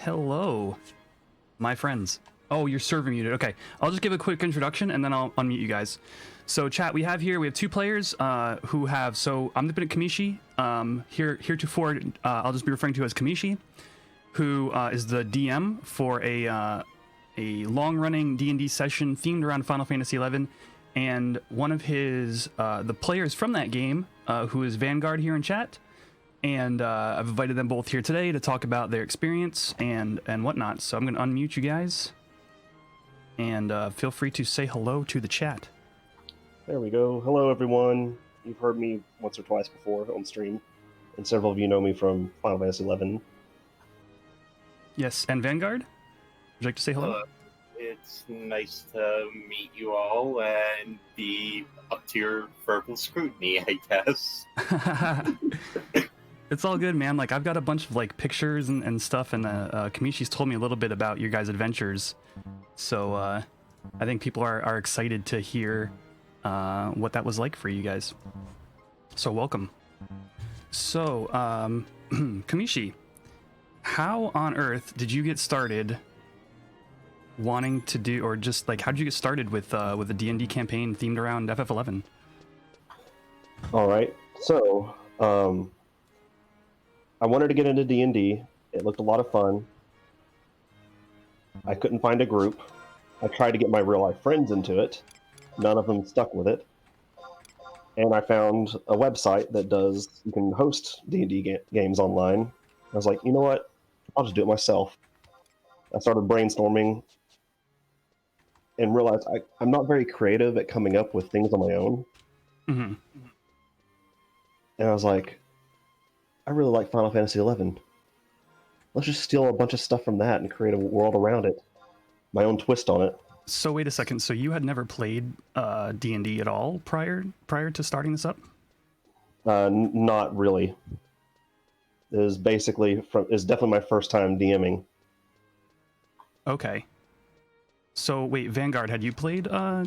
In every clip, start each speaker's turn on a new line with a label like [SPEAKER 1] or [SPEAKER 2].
[SPEAKER 1] Hello, my friends. Oh, you're server muted. Okay, I'll just give a quick introduction and then I'll unmute you guys. So, chat, we have two players who have. So, I'm the Kamishi. Heretofore, I'll just be referring to as Kamishi, who is the DM for a long-running D&D session themed around Final Fantasy XI, and one of his the players from that game, who is Vanguard here in chat. And I've invited them both here today to talk about their experience and whatnot. So I'm going to unmute you guys, and feel free to say hello to the chat.
[SPEAKER 2] There we go. Hello, everyone. You've heard me once or twice before on stream, and several of you know me from Final Fantasy XI.
[SPEAKER 1] Yes, and Vanguard, would you like to say hello?
[SPEAKER 3] It's nice to meet you all and be up to your verbal scrutiny, I guess.
[SPEAKER 1] It's all good, man. Like, I've got a bunch of like pictures and stuff, and Kamishi's told me a little bit about your guys' adventures. So I think people are excited to hear what that was like for you guys. So welcome. So Kamishi, how on earth did you get started wanting to do, or just like, how did you get started with a D&D campaign themed around FF11?
[SPEAKER 2] All right. So I wanted to get into D&D. It looked a lot of fun. I couldn't find a group. I tried to get my real-life friends into it. None of them stuck with it. And I found a website that you can host D&D games online. I was like, you know what? I'll just do it myself. I started brainstorming and realized I'm not very creative at coming up with things on my own.
[SPEAKER 1] Mm-hmm.
[SPEAKER 2] And I was like, I really like Final Fantasy XI. Let's just steal a bunch of stuff from that and create a world around it. My own twist on it.
[SPEAKER 1] So wait a second. So you had never played D&D at all prior to starting this up?
[SPEAKER 2] Not really. It was definitely my first time DMing.
[SPEAKER 1] Okay. So wait, Vanguard, had you played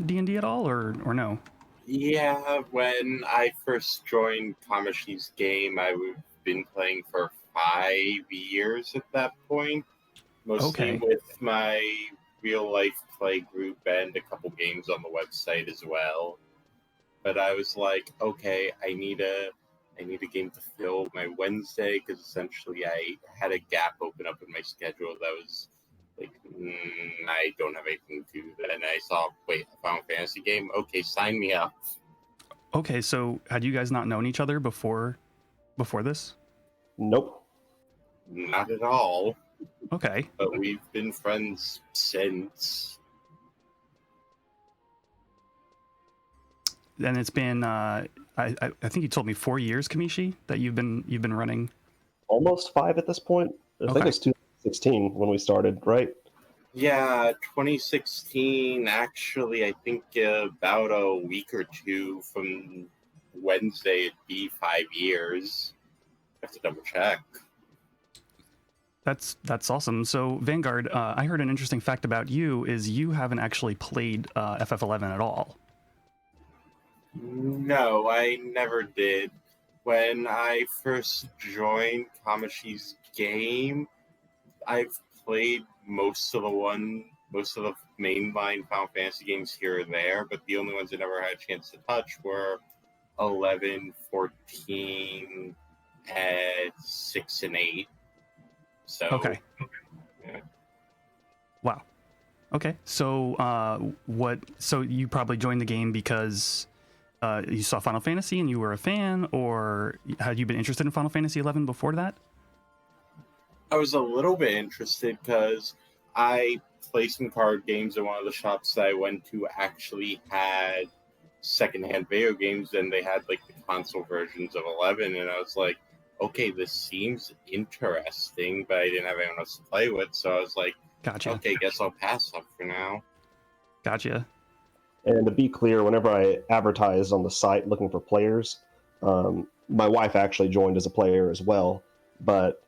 [SPEAKER 1] D&D at all, or no?
[SPEAKER 3] Yeah, when I first joined Kamashi's game, I've been playing for 5 years at that point. Mostly with my real-life play group and a couple games on the website as well. But I was like, okay, I need a game to fill my Wednesday, because essentially I had a gap open up in my schedule that was like, I don't have anything to do. And I saw, wait, a Final Fantasy game? Okay, sign me up.
[SPEAKER 1] Okay, so had you guys not known each other before this?
[SPEAKER 2] Nope.
[SPEAKER 3] Not at all.
[SPEAKER 1] Okay.
[SPEAKER 3] But we've been friends since.
[SPEAKER 1] And it's been, I think you told me 4 years, Kamishi, that you've been running.
[SPEAKER 2] Almost 5 at this point. I think it's 2016 when we started, right?
[SPEAKER 3] Yeah, 2016. Actually, I think about a week or two from Wednesday, it'd be 5 years. I have to double check.
[SPEAKER 1] That's awesome. So Vanguard, I heard an interesting fact about you is you haven't actually played FF11 at all.
[SPEAKER 3] No, I never did. When I first joined Kamashi's game, I've played most of the mainline Final Fantasy games here and there, but the only ones I never had a chance to touch were 11, 14, and 6 and 8. So
[SPEAKER 1] okay.
[SPEAKER 3] Yeah.
[SPEAKER 1] Wow. Okay. So so you probably joined the game because you saw Final Fantasy and you were a fan, or had you been interested in Final Fantasy XI before that?
[SPEAKER 3] I was a little bit interested because I played some card games, and one of the shops that I went to actually had secondhand video games, and they had like the console versions of 11, and I was like, okay, this seems interesting, but I didn't have anyone else to play with, so I was like,
[SPEAKER 1] gotcha.
[SPEAKER 3] Okay, guess I'll pass up for now.
[SPEAKER 1] Gotcha.
[SPEAKER 2] And to be clear, whenever I advertised on the site looking for players, my wife actually joined as a player as well, but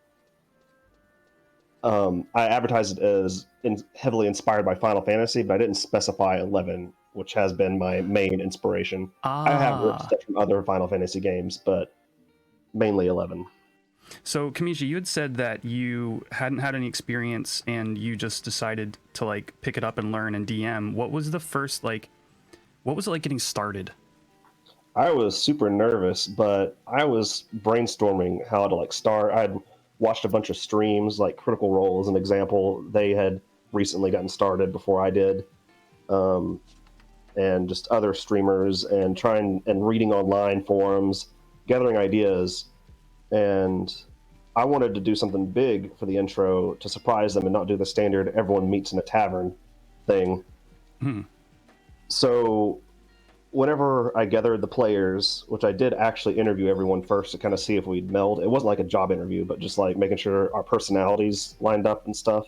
[SPEAKER 2] I advertised it as heavily inspired by Final Fantasy, but I didn't specify 11, which has been my main inspiration. I have ripped stuff from other Final Fantasy games, but mainly 11.
[SPEAKER 1] So, Kamishi, you had said that you hadn't had any experience and you just decided to like pick it up and learn and DM. What was the first what was it like getting started?
[SPEAKER 2] I was super nervous, but I was brainstorming how to like start. I'd watched a bunch of streams, like Critical Role as an example. They had recently gotten started before I did, and just other streamers, and trying and reading online forums, gathering ideas, and I wanted to do something big for the intro to surprise them and not do the standard everyone meets in a tavern thing. So whenever I gathered the players, which I did actually interview everyone first to kind of see if we'd meld. It wasn't like a job interview, but just like making sure our personalities lined up and stuff.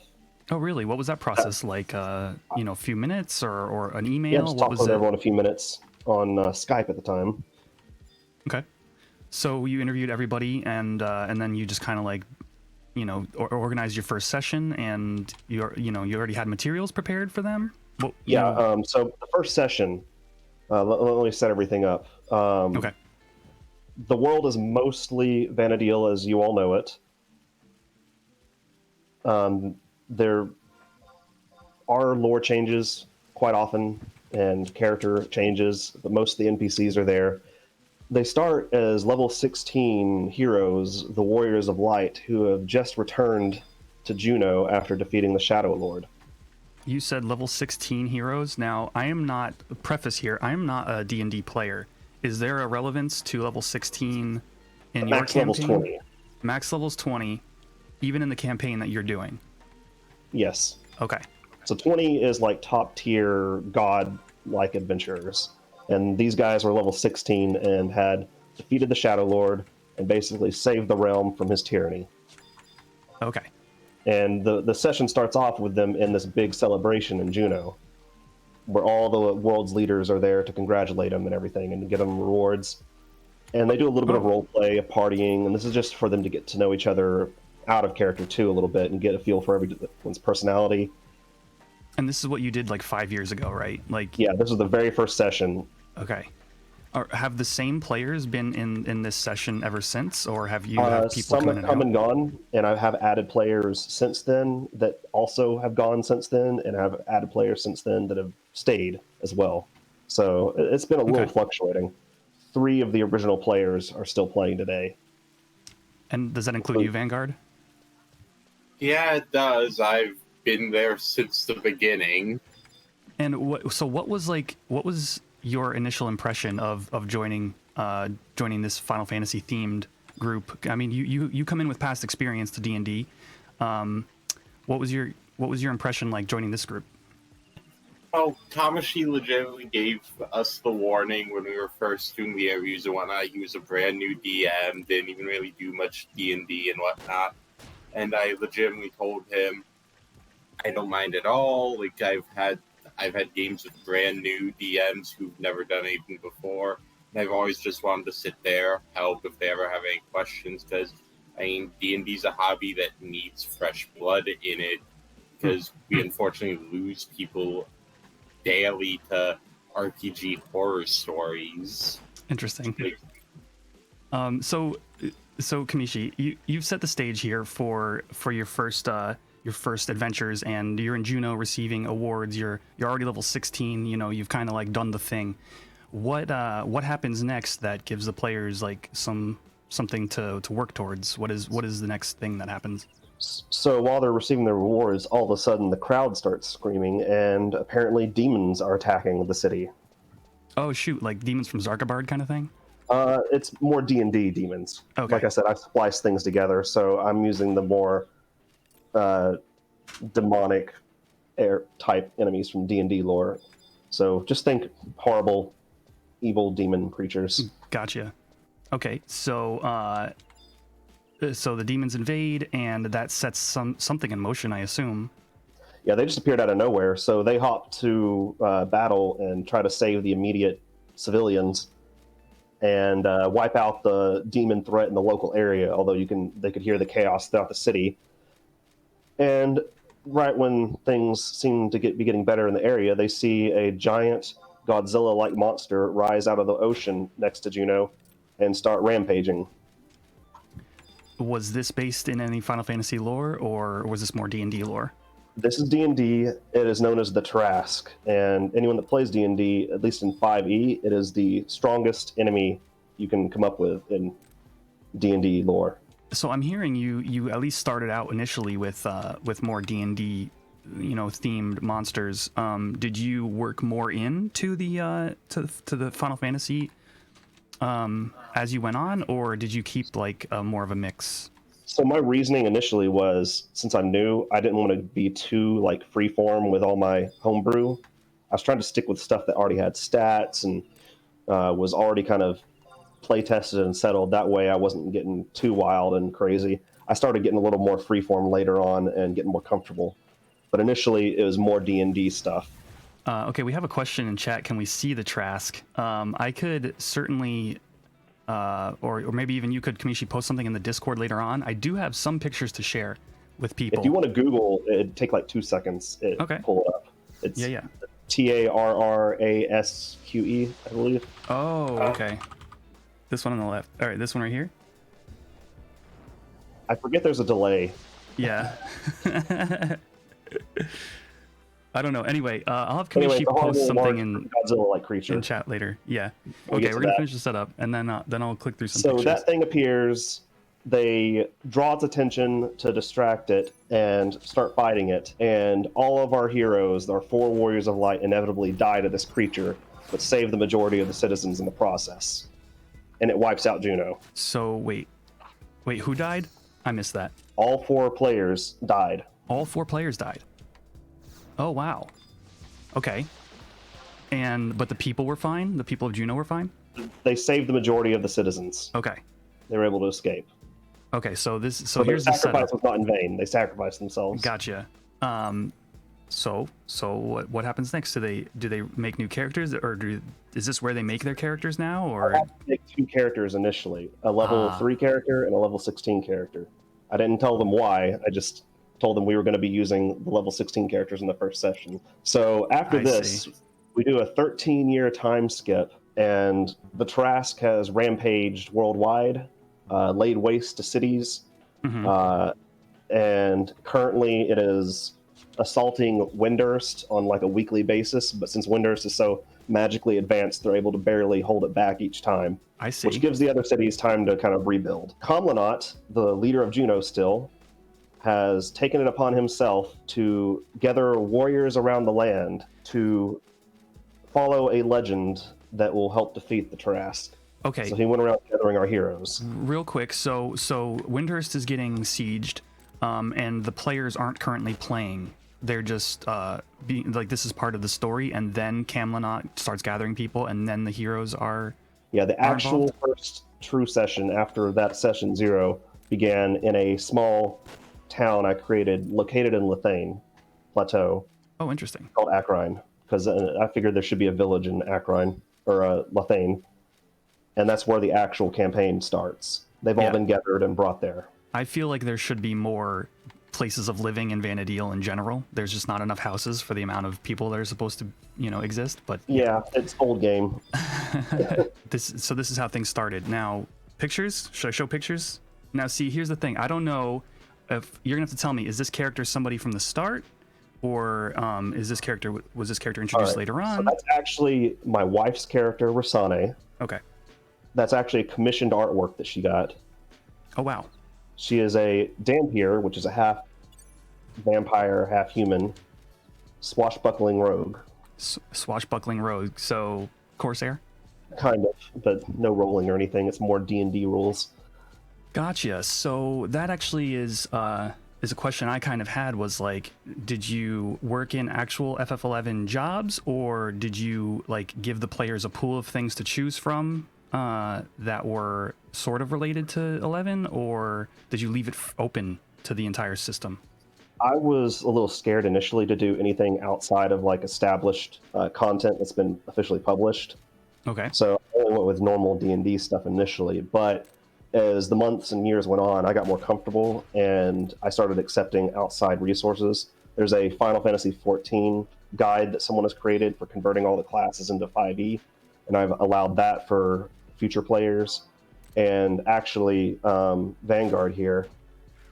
[SPEAKER 1] Oh, really? What was that process like? A few minutes or an email?
[SPEAKER 2] Yeah, just
[SPEAKER 1] What
[SPEAKER 2] talked
[SPEAKER 1] was
[SPEAKER 2] with
[SPEAKER 1] it?
[SPEAKER 2] everyone a few minutes on Skype at the time.
[SPEAKER 1] Okay. So you interviewed everybody, and then you just kind of like, organized your first session, and you already had materials prepared for them. Well,
[SPEAKER 2] So the first session, let me set everything up.
[SPEAKER 1] Okay.
[SPEAKER 2] The world is mostly Vana'diel as you all know it. There are lore changes quite often and character changes, but most of the NPCs are there. They start as level 16 heroes, the Warriors of Light, who have just returned to Juno after defeating the Shadow Lord.
[SPEAKER 1] You said level 16 heroes. Now, I am not, preface here, I am not a D&D player. Is there a relevance to level 16 in your
[SPEAKER 2] Max level's
[SPEAKER 1] campaign?
[SPEAKER 2] 20.
[SPEAKER 1] Max level's 20, even in the campaign that you're doing?
[SPEAKER 2] Yes.
[SPEAKER 1] Okay.
[SPEAKER 2] So 20 is like top tier god-like adventurers. And these guys were level 16 and had defeated the Shadow Lord and basically saved the realm from his tyranny.
[SPEAKER 1] Okay.
[SPEAKER 2] And the session starts off with them in this big celebration in Juno, where all the world's leaders are there to congratulate them and everything and to give them rewards. And they do a little bit of role play, of partying, and this is just for them to get to know each other out of character too a little bit and get a feel for everyone's personality.
[SPEAKER 1] And this is what you did like 5 years ago, right? Like,
[SPEAKER 2] yeah, this was the very first session.
[SPEAKER 1] Okay. Have the same players been in this session ever since, or have you had people
[SPEAKER 2] some have come and gone, and I have added players since then that also have gone since then, and I've added players since then that have stayed as well. So it's been a little fluctuating. 3 of the original players are still playing today.
[SPEAKER 1] And does that include you, Vanguard?
[SPEAKER 3] Yeah, it does. I've been there since the beginning.
[SPEAKER 1] And what was your initial impression of joining this Final Fantasy themed group? I mean, you come in with past experience to D&D. What was your impression like joining this group?
[SPEAKER 3] Well, Tamashi legitimately gave us the warning when we were first doing the interviews and whatnot. He was a brand new DM, didn't even really do much D&D and whatnot. And I legitimately told him, I don't mind at all. Like, I've had games with brand new DMs who've never done anything before, and I've always just wanted to sit there, help if they ever have any questions, because, I mean, D&D's a hobby that needs fresh blood in it, because we unfortunately lose people daily to RPG horror stories.
[SPEAKER 1] Interesting. So Kamishi, you've set the stage here for your first adventures, and you're in Juno receiving awards. You're already level 16. You've kind of like done the thing. What happens next that gives the players like something to work towards? What is the next thing that happens?
[SPEAKER 2] So while they're receiving their rewards, all of a sudden the crowd starts screaming, and apparently demons are attacking the city.
[SPEAKER 1] Oh shoot! Like demons from Zarkabard kind of thing.
[SPEAKER 2] It's more D&D demons.
[SPEAKER 1] Okay.
[SPEAKER 2] Like I said, I've spliced things together, so I'm using the more demonic air type enemies from D&D lore. So just think horrible, evil demon creatures.
[SPEAKER 1] Gotcha. Okay, so the demons invade, and that sets something in motion, I assume.
[SPEAKER 2] Yeah, they just appeared out of nowhere, so they hop to battle and try to save the immediate civilians and wipe out the demon threat in the local area, although they could hear the chaos throughout the city. And right when things seem to be getting better in the area, they see a giant Godzilla-like monster rise out of the ocean next to Juno and start rampaging.
[SPEAKER 1] was this based in any Final Fantasy lore, or was this more D&D lore?
[SPEAKER 2] This is D&D. It is known as the Trask, and anyone that plays D&D, at least in 5e, it is the strongest enemy you can come up with in D&D lore.
[SPEAKER 1] So I'm hearing you at least started out initially with more D&D, themed monsters. Did you work more into the to the Final Fantasy as you went on, or did you keep like more of a mix?
[SPEAKER 2] So my reasoning initially was, since I'm new, I didn't want to be too like freeform with all my homebrew. I was trying to stick with stuff that already had stats and was already kind of play tested and settled. That way I wasn't getting too wild and crazy. I started getting a little more freeform later on and getting more comfortable. But initially it was more D&D stuff.
[SPEAKER 1] Okay, we have a question in chat. Can we see the Trask? I could certainly, or maybe even you could, Kamishi, post something in the Discord later on. I do have some pictures to share with people.
[SPEAKER 2] If you want to Google, it'd take like 2 seconds. Pull it up. It's
[SPEAKER 1] yeah.
[SPEAKER 2] Tarrasque, I believe.
[SPEAKER 1] Oh, okay. This one on the left. All right, this one right here.
[SPEAKER 2] I forget there's a delay.
[SPEAKER 1] Yeah. I don't know. Anyway, I'll have Kamishi post something in
[SPEAKER 2] Godzilla-like creature
[SPEAKER 1] in chat later. Yeah. Okay, we're gonna finish the setup, and then I'll click through some.
[SPEAKER 2] So
[SPEAKER 1] pictures.
[SPEAKER 2] that thing appears. They draw its attention to distract it and start fighting it. And all of our heroes, our 4 warriors of light, inevitably die to this creature, but save the majority of the citizens in the process. And it wipes out Juno.
[SPEAKER 1] So wait, who died? I missed that.
[SPEAKER 2] All 4 players died.
[SPEAKER 1] All 4 players died. Oh wow. Okay. But the people were fine. The people of Juno were fine.
[SPEAKER 2] They saved the majority of the citizens.
[SPEAKER 1] Okay.
[SPEAKER 2] They were able to escape.
[SPEAKER 1] Okay, so here's
[SPEAKER 2] the
[SPEAKER 1] the
[SPEAKER 2] sacrifice
[SPEAKER 1] setup.
[SPEAKER 2] was not in vain. They sacrificed themselves.
[SPEAKER 1] Gotcha. So what happens next? Do they make new characters, or is this where they make their characters now, or?
[SPEAKER 2] I had to make 2 characters initially, a level 3 character and a level 16 character. I didn't tell them why. I just told them we were going to be using the level 16 characters in the first session. So after this, we do a 13-year time skip, and the Trask has rampaged worldwide, laid waste to cities, and currently it is assaulting Windurst on like a weekly basis. But since Windurst is so magically advanced, they're able to barely hold it back each time.
[SPEAKER 1] I see.
[SPEAKER 2] Which gives the other cities time to kind of rebuild. Kamlanot, the leader of Juno still, has taken it upon himself to gather warriors around the land to follow a legend that will help defeat the Trask.
[SPEAKER 1] Okay.
[SPEAKER 2] So he went around gathering our heroes.
[SPEAKER 1] Real quick, so Windhurst is getting sieged, and the players aren't currently playing. They're just being like, this is part of the story, and then Kamlanot starts gathering people, and then the heroes are.
[SPEAKER 2] Yeah, the actual first true session after that session 0 began in a small town I created located in Lethane Plateau.
[SPEAKER 1] Oh, interesting.
[SPEAKER 2] Called Acrine, because I figured there should be a village in Acrine, or Lethane, and that's where the actual campaign starts. They've all been gathered and brought there.
[SPEAKER 1] I feel like there should be more places of living in Vana'diel in general. There's just not enough houses for the amount of people that are supposed to, exist. But
[SPEAKER 2] yeah, it's old game.
[SPEAKER 1] This is how things started. Now, pictures? Should I show pictures? Now, see, here's the thing. I don't know if you're gonna have to tell me. Is this character somebody from the start, or was this character introduced later on?
[SPEAKER 2] So that's actually my wife's character, Rasane.
[SPEAKER 1] Okay.
[SPEAKER 2] That's actually a commissioned artwork that she got.
[SPEAKER 1] Oh wow.
[SPEAKER 2] She is a Dampier, which is a half vampire, half human, swashbuckling rogue.
[SPEAKER 1] Swashbuckling rogue. So Corsair?
[SPEAKER 2] Kind of, but no rolling or anything. It's more D&D rules.
[SPEAKER 1] Gotcha. So that actually is a question I kind of had, was like, did you work in actual FF11 jobs, or did you like give the players a pool of things to choose from that were sort of related to 11, or did you leave it open to the entire system?
[SPEAKER 2] I was a little scared initially to do anything outside of like established content that's been officially published.
[SPEAKER 1] Okay.
[SPEAKER 2] So I only went with normal D&D stuff initially, but as the months and years went on, I got more comfortable and I started accepting outside resources. There's a Final Fantasy XIV guide that someone has created for converting all the classes into 5e, and I've allowed that for future players. And actually, Vanguard here,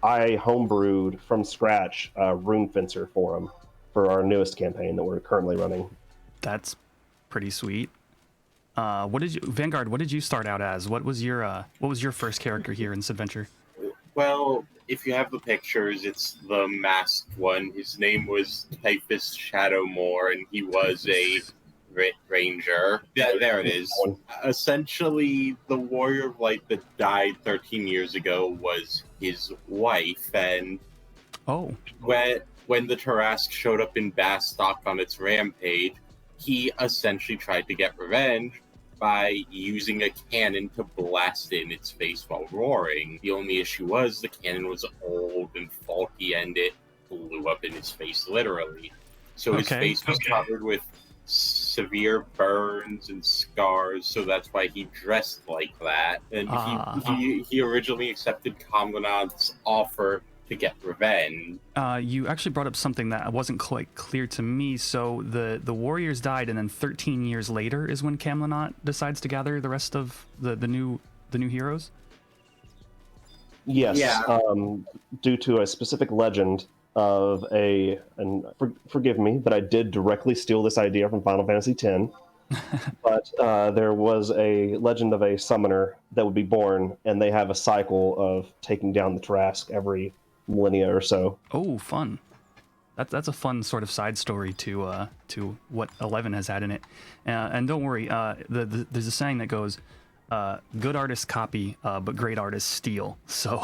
[SPEAKER 2] I homebrewed from scratch a Rune Fencer for him for our newest campaign that we're currently running.
[SPEAKER 1] That's pretty sweet. Vanguard, what did you start out as? What was your first character here in this adventure?
[SPEAKER 3] Well, if you have the pictures, it's the masked one. His name was Typhus Shadowmore, and he was a ranger. Yeah, there it is. Essentially, the warrior of light that died 13 years ago was his wife, and when the Tarask showed up in Bastok on its rampage, he essentially tried to get revenge by using a cannon to blast it in its face while roaring. The only issue was the cannon was old and faulty, and it blew up in his face, literally. So his face was covered with severe burns and scars, so that's why he dressed like that. And he originally accepted Kamlanad's offer to get revenge.
[SPEAKER 1] You actually brought up something that wasn't quite clear to me. So the warriors died, and then 13 years later is when Kamlanad decides to gather the rest of the new heroes.
[SPEAKER 2] Yes. Yeah. Due to a specific legend of forgive me, but I did directly steal this idea from Final Fantasy X. But there was a legend of a summoner that would be born, and they have a cycle of taking down the Tarask every millennia or so.
[SPEAKER 1] Oh, fun! That's a fun sort of side story to what 11 has had in it. And don't worry, there's a saying that goes, "Good artists copy, but great artists steal." So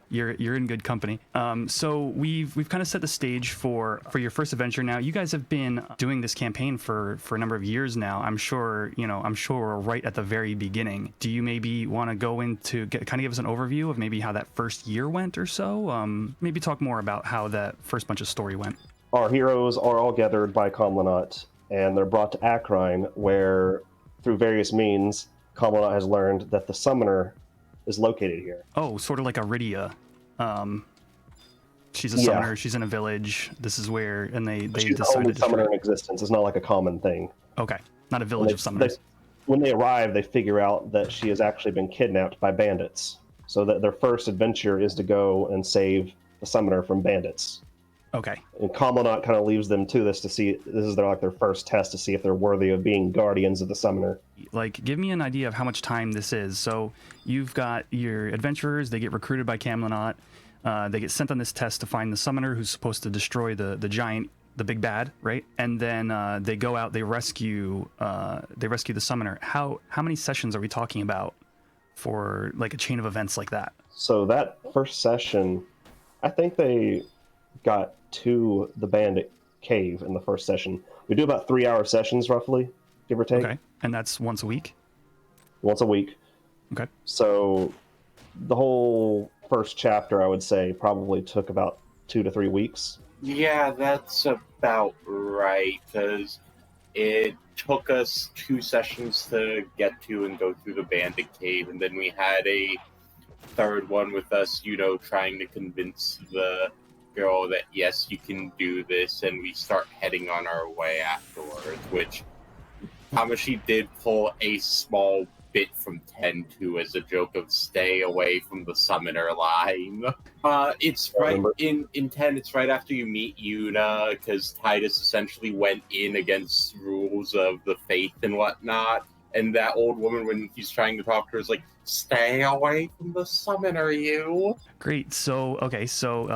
[SPEAKER 1] you're in good company. So we've kind of set the stage for your first adventure. Now, you guys have been doing this campaign for a number of years now. I'm sure we're right at the very beginning. Do you maybe want to go into kind of give us an overview of maybe how that first year went or so? Maybe talk more about how that first bunch of story went.
[SPEAKER 2] Our heroes are all gathered by Kamlanad, and they're brought to Akrine, where through various means, Kamlanad has learned that the summoner is located here.
[SPEAKER 1] Oh, sort of like Aridia. She's a summoner. She's in a village. This is where, and they
[SPEAKER 2] she's
[SPEAKER 1] decided
[SPEAKER 2] the only
[SPEAKER 1] to
[SPEAKER 2] summoner in existence. It's not like a common thing.
[SPEAKER 1] Okay, not a village of summoners.
[SPEAKER 2] When they arrive, they figure out that she has actually been kidnapped by bandits. So that their first adventure is to go and save the summoner from bandits.
[SPEAKER 1] Okay.
[SPEAKER 2] And Kamlanad kind of leaves them to this to see. This is their first test to see if they're worthy of being guardians of the summoner.
[SPEAKER 1] Like, give me an idea of how much time this is. So you've got your adventurers. They get recruited by Kamlanad. They get sent on this test to find the summoner who's supposed to destroy the giant, the big bad, right? And then they go out. They rescue the summoner. How many sessions are we talking about for like a chain of events like that?
[SPEAKER 2] So that first session, I think they got to the bandit cave in the first session. We do about 3-hour sessions roughly, give or take.
[SPEAKER 1] Okay. And that's once a week?
[SPEAKER 2] Once a week.
[SPEAKER 1] Okay.
[SPEAKER 2] So the whole first chapter, I would say, probably took about 2 to 3 weeks.
[SPEAKER 3] Yeah, that's about right, because it took us 2 sessions to get to and go through the bandit cave, and then we had a third one with us, trying to convince the girl that, yes, you can do this, and we start heading on our way afterwards, which Hamashi did pull a small bit from 10-2 as a joke of stay away from the summoner line. It's right in 10, it's right after you meet Yuna, because Titus essentially went in against rules of the faith and whatnot, and that old woman, when he's trying to talk to her, is like, stay away from the summoner, you.
[SPEAKER 1] Great. So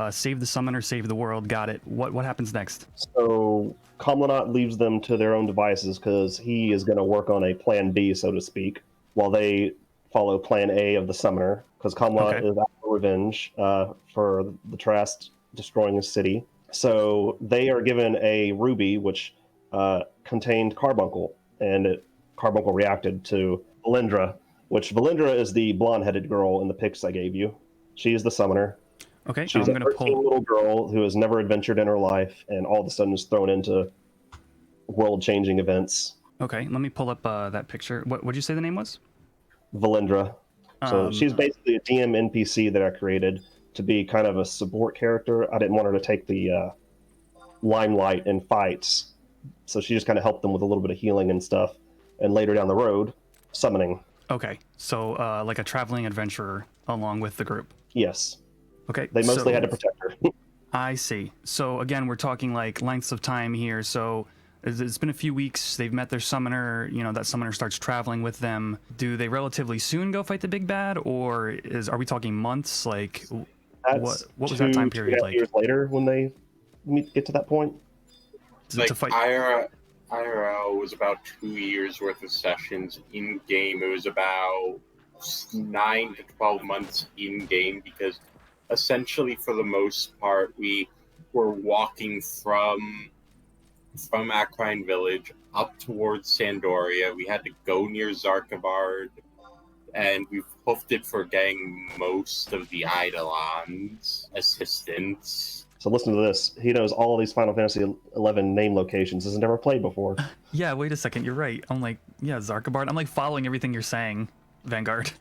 [SPEAKER 1] save the summoner, save the world. Got it. What happens next?
[SPEAKER 2] So Kamlanad leaves them to their own devices because he is going to work on a plan B, so to speak, while they follow plan A of the summoner, because Kamlanad is out for revenge for the Tarask destroying his city. So they are given a ruby which contained carbuncle, and carbuncle reacted to Valindra, which Valindra is the blonde-headed girl in the pics I gave you. She is the summoner.
[SPEAKER 1] Okay,
[SPEAKER 2] she's a 13 little girl who has never adventured in her life, and all of a sudden is thrown into world-changing events.
[SPEAKER 1] Okay, let me pull up that picture. What would you say the name was?
[SPEAKER 2] Valindra. So she's basically a DM NPC that I created to be kind of a support character. I didn't want her to take the limelight in fights, so she just kind of helped them with a little bit of healing and stuff. And later down the road, summoning.
[SPEAKER 1] Okay, so like a traveling adventurer along with the group.
[SPEAKER 2] Yes.
[SPEAKER 1] Okay,
[SPEAKER 2] They mostly
[SPEAKER 1] so
[SPEAKER 2] had to protect her.
[SPEAKER 1] I see. So again, we're talking like lengths of time here. So it's been a few weeks. They've met their summoner. You know, that summoner starts traveling with them. Do they relatively soon go fight the big bad, or are we talking months? Like,
[SPEAKER 2] That's
[SPEAKER 1] what was that time period
[SPEAKER 2] 2.5
[SPEAKER 1] like?
[SPEAKER 2] years later when they get to that point.
[SPEAKER 3] Like
[SPEAKER 1] To fight?
[SPEAKER 3] IRL was about 2 years worth of sessions. In game, it was about 9 to 12 months in game, because essentially, for the most part, we were walking from Acrine Village up towards Sandoria. We had to go near Zarkabard, and we've hoofed it for getting most of the Eidolon's assistance.
[SPEAKER 2] So listen to this. He knows all of these Final Fantasy XI name locations. Has never played before.
[SPEAKER 1] Yeah, wait a second. You're right. I'm like, yeah, Zarkabard. I'm like following everything you're saying, Vanguard.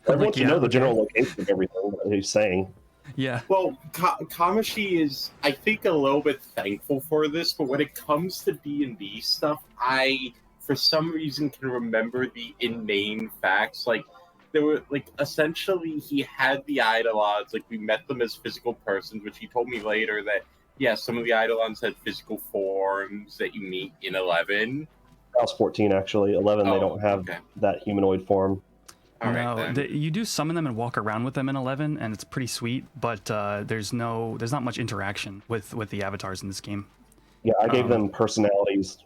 [SPEAKER 1] I'm
[SPEAKER 2] Everyone
[SPEAKER 1] like,
[SPEAKER 2] should know the general location of everything that he's saying.
[SPEAKER 1] Yeah.
[SPEAKER 3] Well, Kamashi is, I think, a little bit thankful for this, but when it comes to D&D stuff, I, for some reason, can remember the inane facts. Like, there were, like, essentially, he had the Eidolons, like, we met them as physical persons, which he told me later that, yeah, some of the Eidolons had physical forms that you meet in 11.
[SPEAKER 2] That was 14, actually. 11, they don't have that humanoid form.
[SPEAKER 1] No, you do summon them and walk around with them in 11, and it's pretty sweet. But there's not much interaction with the avatars in this game.
[SPEAKER 2] Yeah, I gave them personalities,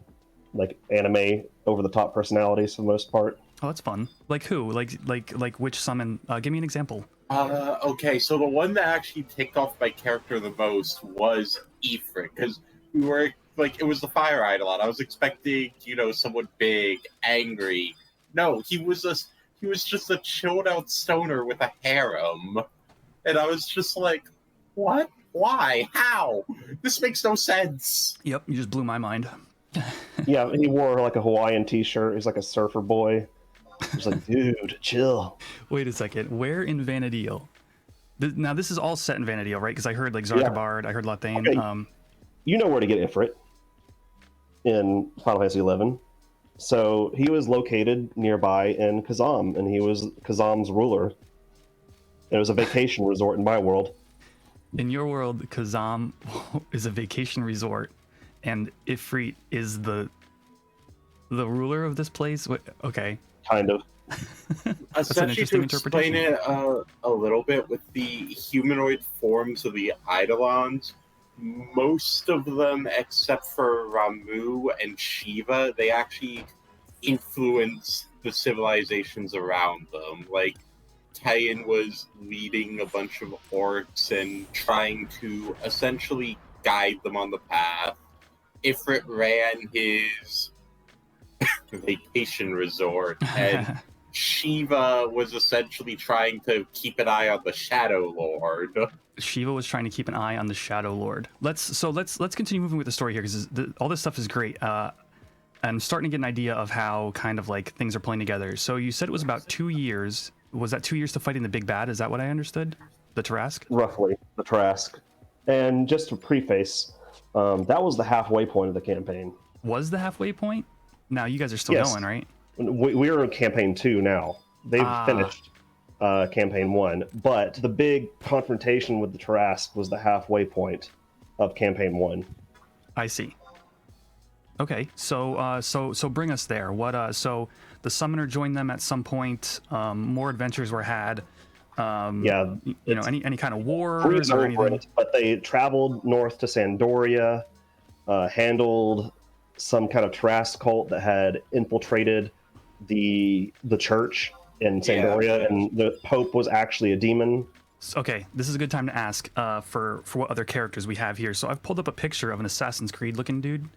[SPEAKER 2] like anime over the top personalities for the most part.
[SPEAKER 1] Oh, that's fun. Like who? Like which summon? Give me an example.
[SPEAKER 3] Okay, so the one that actually ticked off my character the most was Ifrit, because we were like, it was the Fire Eidolon. I was expecting, someone big, angry. No, he was just a chilled out stoner with a harem. And I was just like, what? Why? How? This makes no sense.
[SPEAKER 1] Yep, you just blew my mind.
[SPEAKER 2] Yeah, he wore like a Hawaiian t-shirt. He's like a surfer boy. He's like, dude, chill.
[SPEAKER 1] Wait a second. Where in Vanadil? Now, this is all set in Vanadil, right? Because I heard like Zarkabard, I heard Lathane.
[SPEAKER 2] Okay. You know where to get Ifrit in Final Fantasy XI. So he was located nearby in Kazam, and he was Kazam's ruler. It was a vacation resort in my world.
[SPEAKER 1] In your world, Kazam is a vacation resort, and Ifrit is the ruler of this place. Okay.
[SPEAKER 2] Kind of.
[SPEAKER 3] Essentially, to explain it a little bit, with the humanoid forms of the Eidolons, most of them, except for Ramu and Shiva, they actually influence the civilizations around them. Like, Kayan was leading a bunch of orcs and trying to essentially guide them on the path. Ifrit ran his vacation resort, and Shiva was essentially trying to keep an eye on the Shadow Lord.
[SPEAKER 1] Shiva was trying to keep an eye on the Shadow Lord. Let's continue moving with the story here, because all this stuff is great. I'm starting to get an idea of how kind of like things are playing together. So you said it was about 2 years. Was that 2 years to fighting the big bad? Is that what I understood? The Tarrasque?
[SPEAKER 2] Roughly, the Tarrasque. And just to preface, that was the halfway point of the campaign.
[SPEAKER 1] Was the halfway point? Now you guys are still going, right?
[SPEAKER 2] We're in campaign 2 now. They've finished campaign 1, but the big confrontation with the Tarrasque was the halfway point of campaign 1.
[SPEAKER 1] I see. Okay, so bring us there. So the summoner joined them at some point. More adventures were had. Any kind of wars or anything.
[SPEAKER 2] But they traveled north to Sandoria, handled some kind of Tarrasque cult that had infiltrated the church in Sandoria, and the Pope was actually a demon.
[SPEAKER 1] Okay, this is a good time to ask for what other characters we have here. So I've pulled up a picture of an Assassin's Creed looking dude.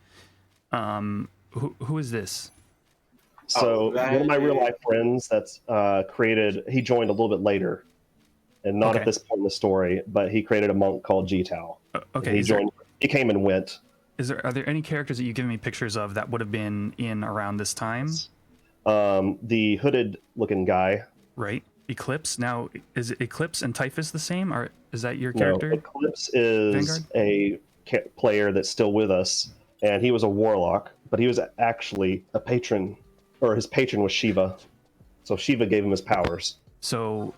[SPEAKER 1] Who is this?
[SPEAKER 2] So one of my real life friends that's created. He joined a little bit later, and not at this point in the story, but he created a monk called Jitao.
[SPEAKER 1] Okay,
[SPEAKER 2] he joined. He came and went.
[SPEAKER 1] Are there any characters that you've given me pictures of that would have been in around this time?
[SPEAKER 2] The hooded looking guy.
[SPEAKER 1] Right. Eclipse. Now, is Eclipse and Typhus the same, or is that your character?
[SPEAKER 2] No, Eclipse is a player that's still with us, and he was a warlock, but he was actually a patron, or his patron was Shiva. So Shiva gave him his powers.
[SPEAKER 1] So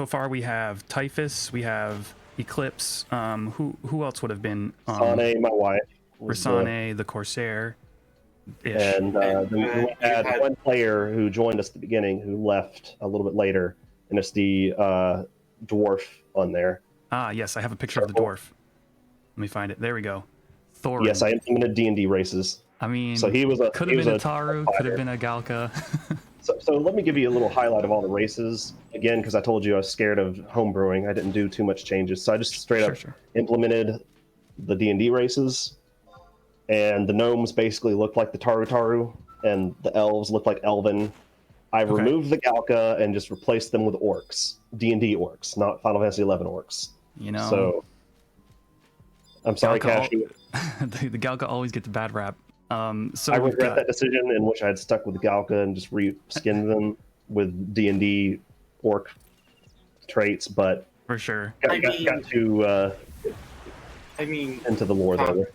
[SPEAKER 1] far we have Typhus, we have Eclipse. Who else would have been?
[SPEAKER 2] Sane, my wife.
[SPEAKER 1] Rasane, the Corsair.
[SPEAKER 2] And then we had one player who joined us at the beginning who left a little bit later, and it's the dwarf on there.
[SPEAKER 1] Ah, yes, I have a picture of the dwarf. Let me find it. There we go. Thorin.
[SPEAKER 2] Yes, I implemented D&D races.
[SPEAKER 1] I mean,
[SPEAKER 2] so he was a
[SPEAKER 1] could have been a Taru, could have been a Galka.
[SPEAKER 2] So let me give you a little highlight of all the races again, because I told you I was scared of homebrewing. I didn't do too much changes, so I just straight up implemented the D&D races, and the gnomes basically looked like the Taru, and the elves looked like Elven. I removed the Galka and just replaced them with orcs, D&D orcs, not Final Fantasy XI orcs.
[SPEAKER 1] You know.
[SPEAKER 2] So I'm sorry, Cashew.
[SPEAKER 1] The Galka always get the bad rap. So
[SPEAKER 2] I regret that decision in which I had stuck with the Galka and just reskinned them with D&D orc traits, but
[SPEAKER 1] for sure
[SPEAKER 3] I mean
[SPEAKER 2] into the lore there.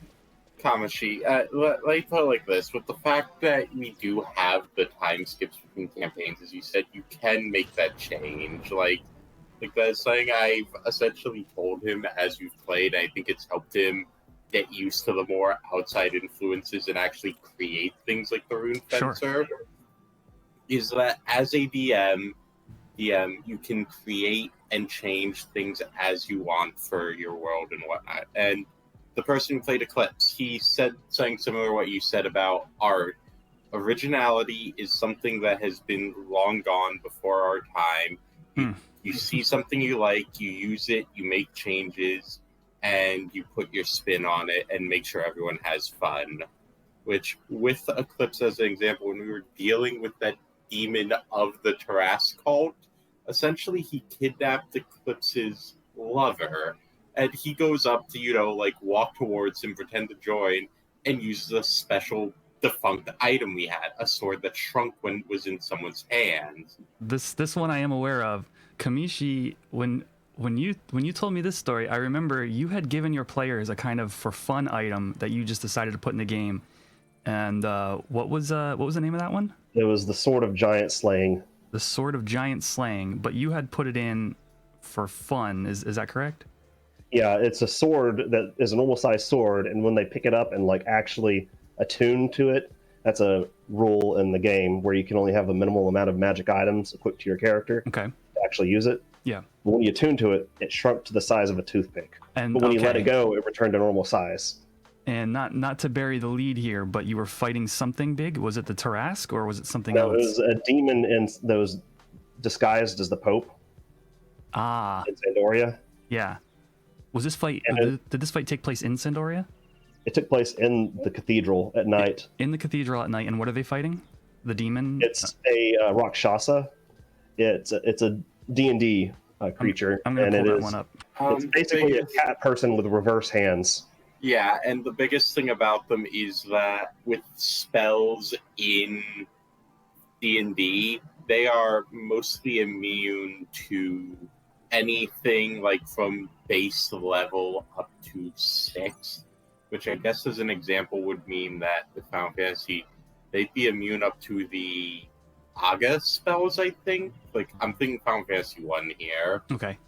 [SPEAKER 3] Kamashi, let me put it like this: with the fact that we do have the time skips between campaigns, as you said, you can make that change. Like that's something I've essentially told him as we've played. I think it's helped him get used to the more outside influences and actually create things like the Rune Fencer. Is that as a DM, you can create and change things as you want for your world and whatnot. And the person who played Eclipse, he said something similar to what you said about art. Originality is something that has been long gone before our time. You see something you like, you use it, you make changes, and you put your spin on it and make sure everyone has fun. Which, with Eclipse as an example, when we were dealing with that demon of the Taras cult, essentially he kidnapped Eclipse's lover, and he goes up to, walk towards him, pretend to join, and uses a special defunct item we had, a sword that shrunk when it was in someone's hands.
[SPEAKER 1] This one I am aware of. Kamishi, when you told me this story, I remember you had given your players a kind of for fun item that you just decided to put in the game. And what was the name of that one?
[SPEAKER 2] It was the Sword of Giant Slaying.
[SPEAKER 1] The Sword of Giant Slaying, but you had put it in for fun. Is that correct?
[SPEAKER 2] Yeah, it's a sword that is a normal sized sword, and when they pick it up and actually attune to it, that's a rule in the game where you can only have a minimal amount of magic items equipped to your character to actually use it.
[SPEAKER 1] Yeah.
[SPEAKER 2] But when you attune to it, it shrunk to the size of a toothpick. But when you let it go, it returned to normal size.
[SPEAKER 1] And not to bury the lead here, but you were fighting something big. Was it the Tarask or was it something else?
[SPEAKER 2] It was a demon in those disguised as the Pope.
[SPEAKER 1] Ah.
[SPEAKER 2] In Sandoria.
[SPEAKER 1] Yeah. Was this fight? Did this fight take place in Sandoria?
[SPEAKER 2] It took place in the cathedral at night.
[SPEAKER 1] In the cathedral at night, and what are they fighting? The demon?
[SPEAKER 2] It's a Rakshasa. It's a D&D creature.
[SPEAKER 1] I'm gonna pull that one up.
[SPEAKER 2] It's basically a cat person with reverse hands.
[SPEAKER 3] Yeah, and the biggest thing about them is that with spells in D&D, they are mostly immune to anything from base level up to 6, which I guess as an example would mean that with Final Fantasy, they'd be immune up to the Aga spells, I think. I'm thinking Final Fantasy 1 here.
[SPEAKER 1] Okay,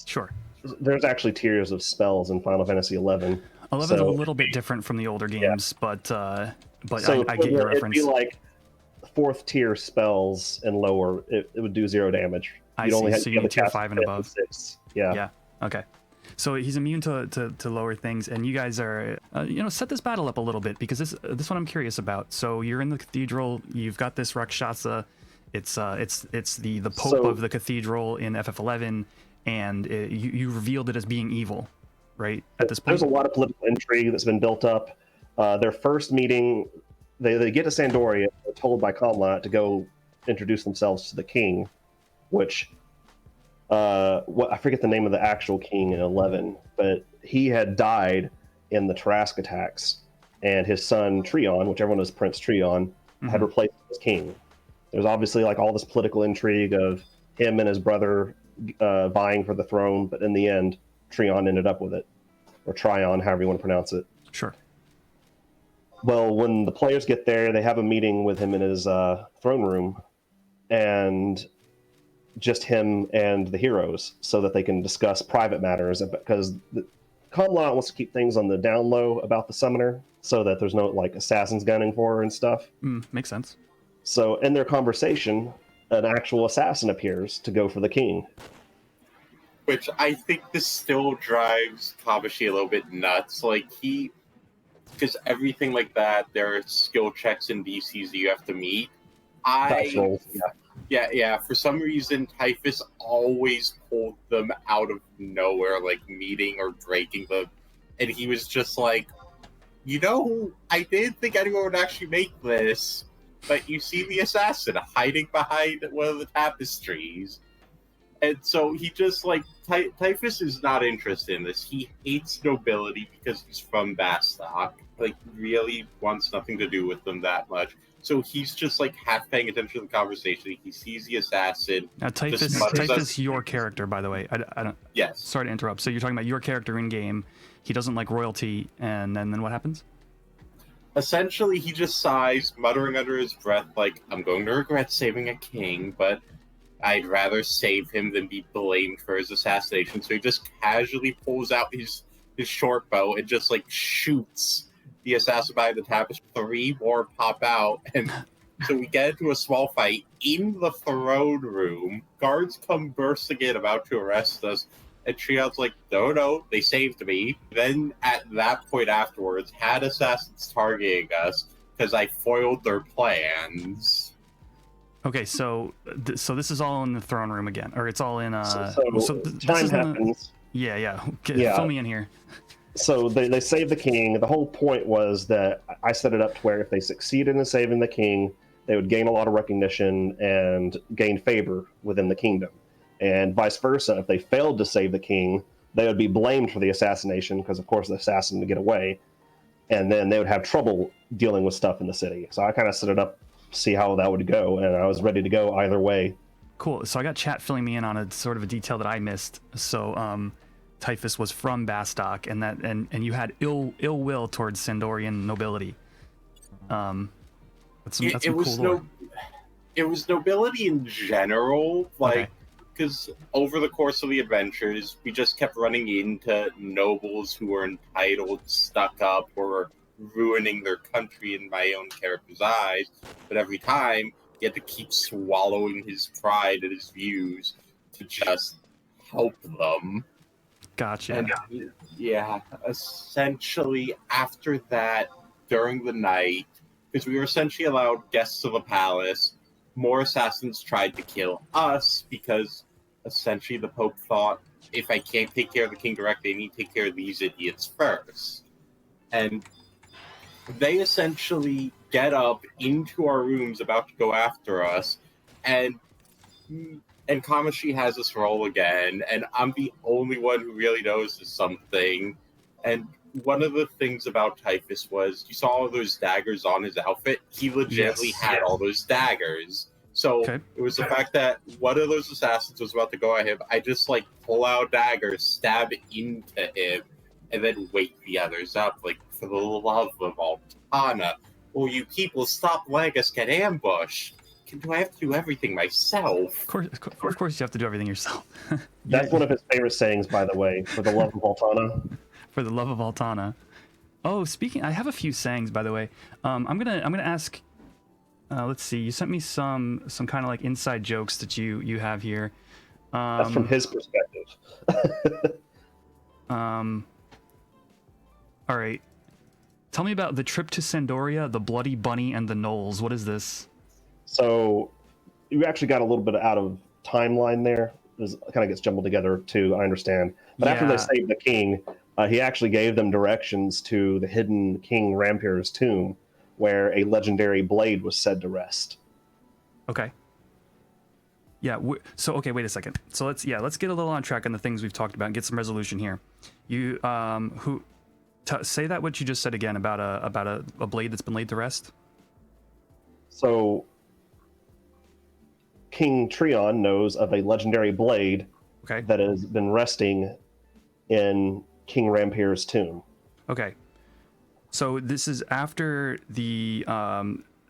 [SPEAKER 1] sure.
[SPEAKER 2] There's actually tiers of spells in Final Fantasy 11.
[SPEAKER 1] 11's a little bit different from the older games, but I get your reference.
[SPEAKER 2] It'd be 4th tier spells and lower, it would do 0 damage.
[SPEAKER 1] I see. So you need tier 5 and above.
[SPEAKER 2] 6. Yeah.
[SPEAKER 1] Yeah. Okay. So he's immune to lower things, and you guys are, set this battle up a little bit, because this one I'm curious about. So you're in the cathedral. You've got this Rakshasa. It's the Pope of the cathedral in FF11, and you revealed it as being evil, right? At this point,
[SPEAKER 2] there's a lot of political intrigue that's been built up. Their first meeting, they get to Sandoria. They're told by Kamlat to go introduce themselves to the king, which. I forget the name of the actual king in 11, but he had died in the Tarask attacks, and his son Treon, which everyone knows Prince Treon, had replaced him as king. There's obviously all this political intrigue of him and his brother vying for the throne, but in the end, Treon ended up with it, or Tryon, however you want to pronounce it.
[SPEAKER 1] Sure.
[SPEAKER 2] Well, when the players get there, they have a meeting with him in his throne room, and just him and the heroes, so that they can discuss private matters, because Kamlot wants to keep things on the down low about the summoner, so that there's no like assassins gunning for her and stuff.
[SPEAKER 1] Makes sense.
[SPEAKER 2] So in their conversation, an actual assassin appears to go for the king.
[SPEAKER 3] Which I think this still drives Kabashi a little bit nuts. Like, because everything like that, there are skill checks and DCs that you have to meet. Yeah. For some reason, Typhus always pulled them out of nowhere, like meeting or breaking them. And he was just like, I didn't think anyone would actually make this, but you see the assassin hiding behind one of the tapestries. And so he just, like, Typhus is not interested in this. He hates nobility because he's from Bastok. Like, really wants nothing to do with them that much. So he's just, like, half paying attention to the conversation. He sees the assassin.
[SPEAKER 1] Now, Typhus, your character, by the way. I don't.
[SPEAKER 3] Yes.
[SPEAKER 1] Sorry to interrupt. So you're talking about your character in game. He doesn't like royalty, and then what happens?
[SPEAKER 3] Essentially, he just sighs, muttering under his breath, like, I'm going to regret saving a king, but I'd rather save him than be blamed for his assassination. So he just casually pulls out his short bow and just, like, shoots the assassin by the tapestry. 3 more pop out, and so we get into a small fight in the throne room. Guards come bursting in, about to arrest us, and Triad's like, no, they saved me. Then at that point afterwards, had assassins targeting us because I foiled their plans.
[SPEAKER 1] Okay, so this is all in the throne room again, or it's all in
[SPEAKER 2] time happens.
[SPEAKER 1] Yeah. Fill me in here.
[SPEAKER 2] So they save the king. The whole point was that I set it up to where if they succeeded in saving the king, they would gain a lot of recognition and gain favor within the kingdom. And vice versa, if they failed to save the king, they would be blamed for the assassination, because of course the assassin would get away, and then they would have trouble dealing with stuff in the city. So I kind of set it up, see how that would go, and I was ready to go either way.
[SPEAKER 1] Cool. So I got chat filling me in on a sort of a detail that I missed. So Typhus was from Bastok, and you had ill will towards Sandorian nobility. That's some cool lore.
[SPEAKER 3] It was nobility in general, like, because over the course of the adventures, we just kept running into nobles who were entitled, stuck up, or ruining their country in my own character's eyes. But every time, you had to keep swallowing his pride and his views to just help them.
[SPEAKER 1] Gotcha.
[SPEAKER 3] And yeah, essentially after that, during the night, because we were essentially allowed guests of the palace, more assassins tried to kill us because essentially the Pope thought, if I can't take care of the king directly, I need to take care of these idiots first. And they essentially get up into our rooms about to go after us, and Kamashi has us roll again, and I'm the only one who really knows something. And one of the things about Typhus was, you saw all those daggers on his outfit. He legitimately had all those daggers. So it was the fact that one of those assassins was about to go at him. I just, like, pull out daggers, stab into him, and then wake the others up. Like, for the love of Altana, will you people stop letting us get ambushed? Do I have to do everything myself?
[SPEAKER 1] Of course you have to do everything yourself.
[SPEAKER 2] That's one of his favorite sayings, by the way, for the love of Altana.
[SPEAKER 1] For the love of Altana. Oh, speaking, I have a few sayings, by the way. I'm gonna ask. Let's see. You sent me some kind of like inside jokes that you have here.
[SPEAKER 2] That's from his perspective.
[SPEAKER 1] All right. Tell me about the trip to Sandoria, the Bloody Bunny, and the Knolls. What is this?
[SPEAKER 2] So you actually got a little bit out of timeline there. It kind of gets jumbled together too, I understand. But after they saved the king, he actually gave them directions to the hidden King Rampir's tomb, where a legendary blade was said to rest.
[SPEAKER 1] Okay. Yeah. Okay. Wait a second. So let's get a little on track on the things we've talked about and get some resolution here. You say that what you just said again about a blade that's been laid to rest.
[SPEAKER 2] So King Treon knows of a legendary blade that has been resting in King Rampir's tomb.
[SPEAKER 1] Okay. So this is after the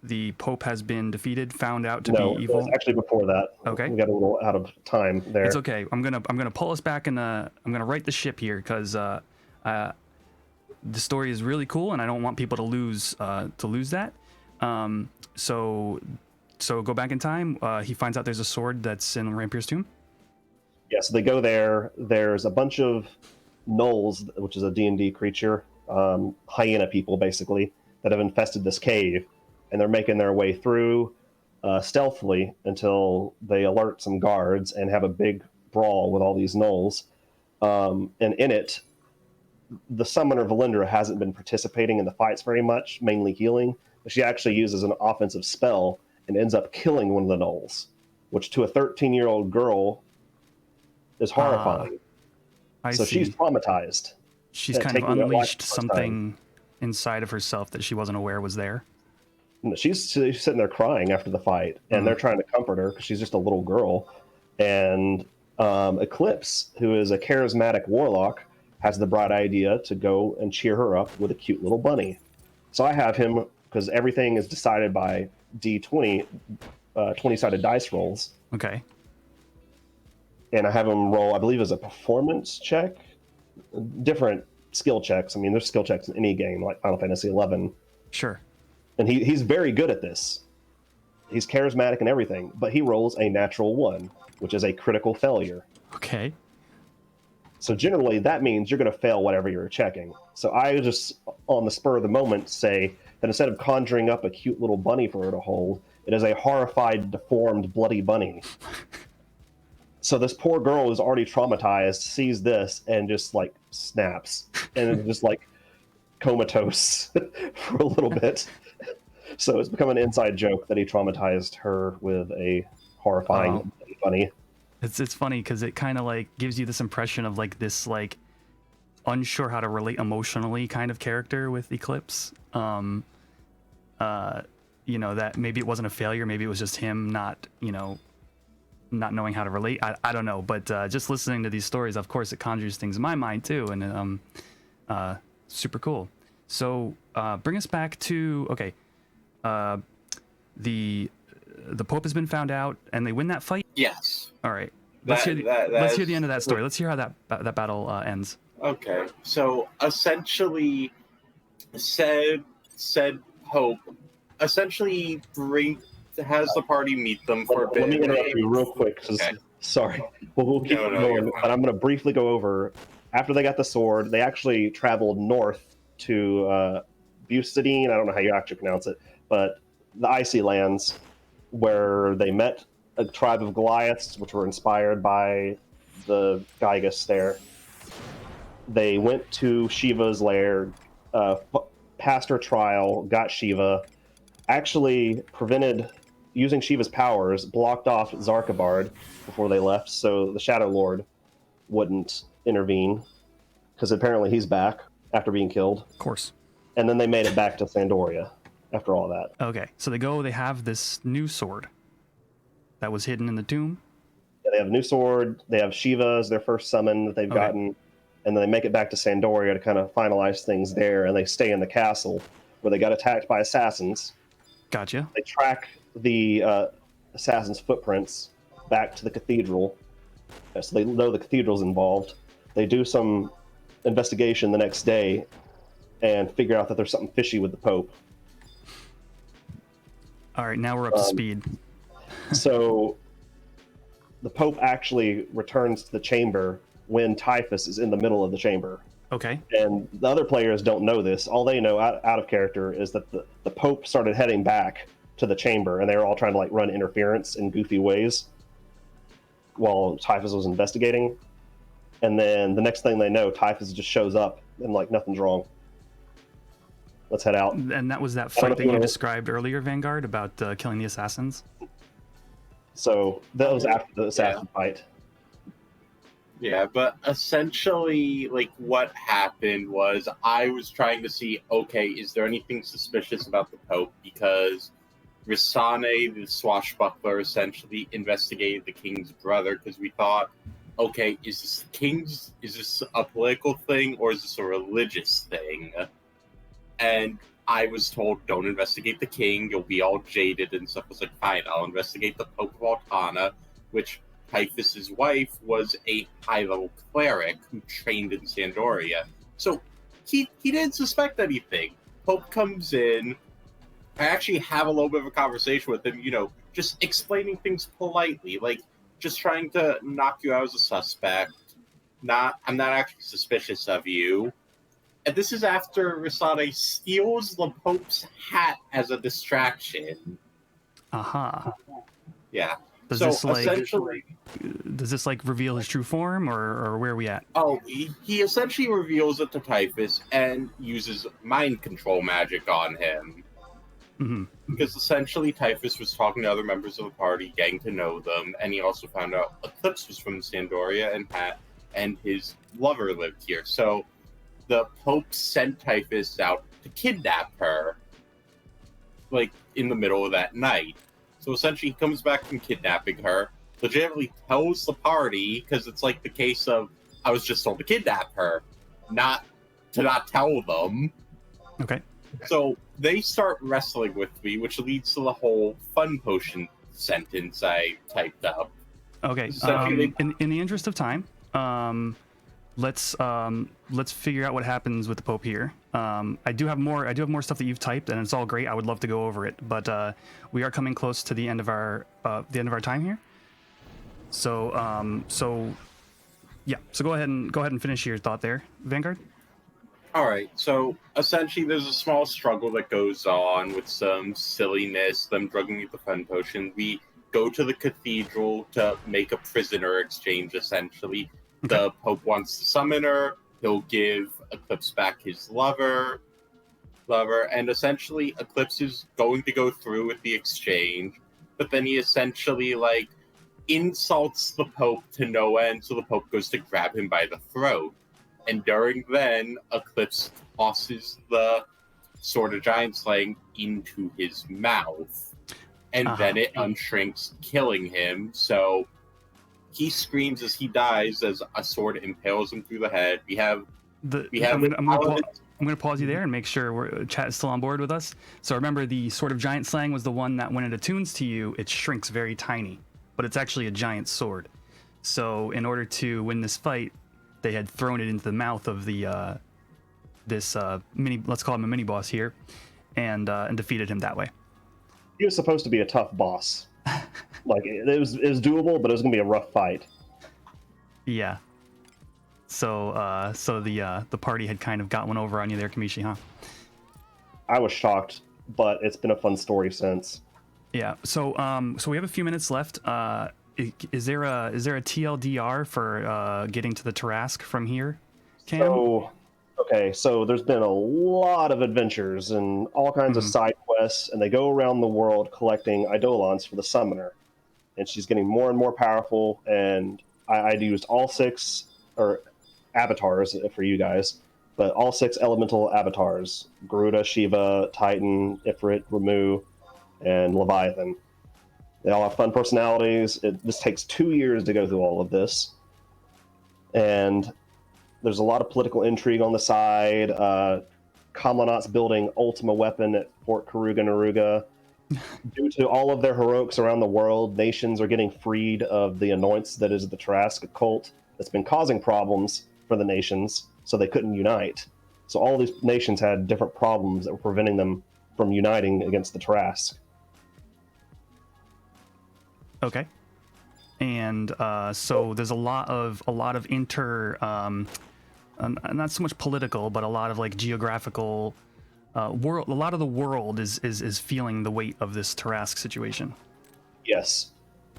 [SPEAKER 1] the Pope has been defeated, found out to
[SPEAKER 2] No,
[SPEAKER 1] be
[SPEAKER 2] it was
[SPEAKER 1] evil.
[SPEAKER 2] actually before that.
[SPEAKER 1] Okay.
[SPEAKER 2] We got a little out of time there.
[SPEAKER 1] It's okay. I'm gonna pull us back, and I'm gonna right the ship here because the story is really cool, and I don't want people to lose that. So go back in time. He finds out there's a sword that's in Rampier's tomb.
[SPEAKER 2] Yeah, so they go there. There's a bunch of gnolls, which is a D&D creature, hyena people basically, that have infested this cave, and they're making their way through stealthily until they alert some guards and have a big brawl with all these gnolls. And in it, the summoner Valindra hasn't been participating in the fights very much, mainly healing, but she actually uses an offensive spell and ends up killing one of the gnolls, which to a 13-year-old girl is horrifying. So she's traumatized.
[SPEAKER 1] She's kind of unleashed something inside of herself that she wasn't aware was there.
[SPEAKER 2] She's sitting there crying after the fight, and they're trying to comfort her because she's just a little girl. And Eclipse, who is a charismatic warlock, has the bright idea to go and cheer her up with a cute little bunny. So I have him, because everything is decided by D20, 20-sided dice rolls.
[SPEAKER 1] Okay.
[SPEAKER 2] And I have him roll, I believe, as a performance check. Different skill checks. I mean, there's skill checks in any game, like Final Fantasy XI.
[SPEAKER 1] Sure.
[SPEAKER 2] And he's very good at this. He's charismatic and everything, but he rolls a natural 1, which is a critical failure.
[SPEAKER 1] Okay.
[SPEAKER 2] So generally, that means you're going to fail whatever you're checking. So I just, on the spur of the moment, say that instead of conjuring up a cute little bunny for her to hold, it is a horrified, deformed, bloody bunny. So this poor girl is already traumatized, sees this, and just, like, snaps. And just, like, comatose for a little bit. So it's become an inside joke that he traumatized her with a horrifying bunny.
[SPEAKER 1] It's funny because it kind of like gives you this impression of like this like unsure how to relate emotionally kind of character with Eclipse. You know, that maybe it wasn't a failure, maybe it was just him not knowing how to relate. I don't know, but just listening to these stories, of course, it conjures things in my mind too, and super cool. So bring us back to the Pope has been found out, and they win that fight.
[SPEAKER 3] Yes.
[SPEAKER 1] All right. Let's hear the end of that story. Let's hear how that battle ends.
[SPEAKER 3] Okay. So essentially, said Pope essentially has the party meet them for a bit.
[SPEAKER 2] Let me interrupt you real quick. Okay. Sorry. We'll keep going, but I'm going to briefly go over. After they got the sword, they actually traveled north to Bucidine. I don't know how you actually pronounce it, but the Icy Lands, where they met a tribe of Goliaths, which were inspired by the Gygus there. They went to Shiva's lair, passed her trial, got Shiva, actually prevented, using Shiva's powers, blocked off Zarkabard before they left, so the Shadow Lord wouldn't intervene, because apparently he's back after being killed.
[SPEAKER 1] Of course. And
[SPEAKER 2] then they made it back to Sandoria after all that.
[SPEAKER 1] Okay, so they have this new sword that was hidden in the tomb.
[SPEAKER 2] Yeah, they have a new sword. They have Shiva as their first summon that they've gotten, and then they make it back to Sandoria to kind of finalize things there, and they stay in the castle where they got attacked by assassins.
[SPEAKER 1] Gotcha.
[SPEAKER 2] They track the assassins' footprints back to the cathedral, so they know the cathedral's involved. They do some investigation the next day and figure out that there's something fishy with the Pope.
[SPEAKER 1] All right, now we're up to speed.
[SPEAKER 2] So the Pope actually returns to the chamber when Typhus is in the middle of the chamber.
[SPEAKER 1] Okay.
[SPEAKER 2] And the other players don't know this. All they know out of character is that the Pope started heading back to the chamber, and they were all trying to like run interference in goofy ways while Typhus was investigating. And then the next thing they know, Typhus just shows up and like nothing's wrong. Let's head out.
[SPEAKER 1] And that was that fight that you described earlier, Vanguard, about killing the assassins?
[SPEAKER 2] So that was after the assassin fight.
[SPEAKER 3] Yeah, but essentially, like, what happened was I was trying to see, okay, is there anything suspicious about the Pope? Because Risane, the swashbuckler, essentially investigated the king's brother, because we thought, okay, is this a political thing, or is this a religious thing? And I was told, don't investigate the king, you'll be all jaded and stuff. I was like, fine, I'll investigate the Pope of Altana, which Typhus's wife was a high-level cleric who trained in Sandoria. So he didn't suspect anything. Pope comes in. I actually have a little bit of a conversation with him, just explaining things politely, like just trying to knock you out as a suspect. I'm not actually suspicious of you. And this is after Risade steals the Pope's hat as a distraction.
[SPEAKER 1] Aha.
[SPEAKER 3] Yeah.
[SPEAKER 1] Does
[SPEAKER 3] so
[SPEAKER 1] this
[SPEAKER 3] essentially,
[SPEAKER 1] does this reveal his true form, or where are we at?
[SPEAKER 3] Oh, he essentially reveals it to Typhus and uses mind control magic on him.
[SPEAKER 1] Mm-hmm.
[SPEAKER 3] Because essentially Typhus was talking to other members of the party, getting to know them, and he also found out Eclipse was from Sandoria and his lover lived here. So the Pope sent Typhus out to kidnap her, in the middle of that night. So essentially, he comes back from kidnapping her, legitimately tells the party, because it's like the case of, I was just told to kidnap her, not tell them.
[SPEAKER 1] Okay.
[SPEAKER 3] So they start wrestling with me, which leads to the whole fun potion sentence I typed up.
[SPEAKER 1] Okay. In the interest of time, let's figure out what happens with the Pope here. I do have more stuff that you've typed, and it's all great. I would love to go over it, but we are coming close to the end of our time here. So yeah. So go ahead and finish your thought there, Vanguard.
[SPEAKER 3] All right. So essentially, there's a small struggle that goes on with some silliness, them drugging with the fun potion. We go to the cathedral to make a prisoner exchange, essentially.
[SPEAKER 1] Okay.
[SPEAKER 3] The Pope wants to summon her. He'll give Eclipse back his lover, and essentially Eclipse is going to go through with the exchange, but then he essentially insults the Pope to no end, so the Pope goes to grab him by the throat. And during then, Eclipse tosses the Sword of Giant Slaying into his mouth, and then it unshrinks, killing him. So he screams as he dies as a sword impales him through the head. I'm going
[SPEAKER 1] to pause you there and make sure chat is still on board with us. So remember, the Sword of Giant Slaying was the one that when it attunes to you, it shrinks very tiny, but it's actually a giant sword. So in order to win this fight, they had thrown it into the mouth of the let's call him a mini boss here, and defeated him that way.
[SPEAKER 2] He was supposed to be a tough boss. It was doable, but it was gonna be a rough fight.
[SPEAKER 1] Yeah. So the party had kind of got one over on you there, Kamishi, huh?
[SPEAKER 2] I was shocked, but it's been a fun story since.
[SPEAKER 1] Yeah. So we have a few minutes left. Is there a TLDR for getting to the Tarrasque from here, Cam?
[SPEAKER 2] So there's been a lot of adventures and all kinds of side quests, and they go around the world collecting Eidolons for the Summoner. And she's getting more and more powerful, and I used all 6, or avatars for you guys, but all 6 elemental avatars: Garuda, Shiva, Titan, Ifrit, Ramu, and Leviathan. They all have fun personalities. This takes 2 years to go through all of this. And there's a lot of political intrigue on the side. Kamlanot's building Ultima weapon at Fort Karuga Naruga. Due to all of their heroics around the world, nations are getting freed of the annoyance that is the Tarrasque cult that's been causing problems for the nations, so they couldn't unite. So all these nations had different problems that were preventing them from uniting against the Tarrasque.
[SPEAKER 1] Okay. And so there's a lot of not so much political, but a lot of geographical world. A lot of the world is feeling the weight of this Tarrasque situation.
[SPEAKER 2] Yes,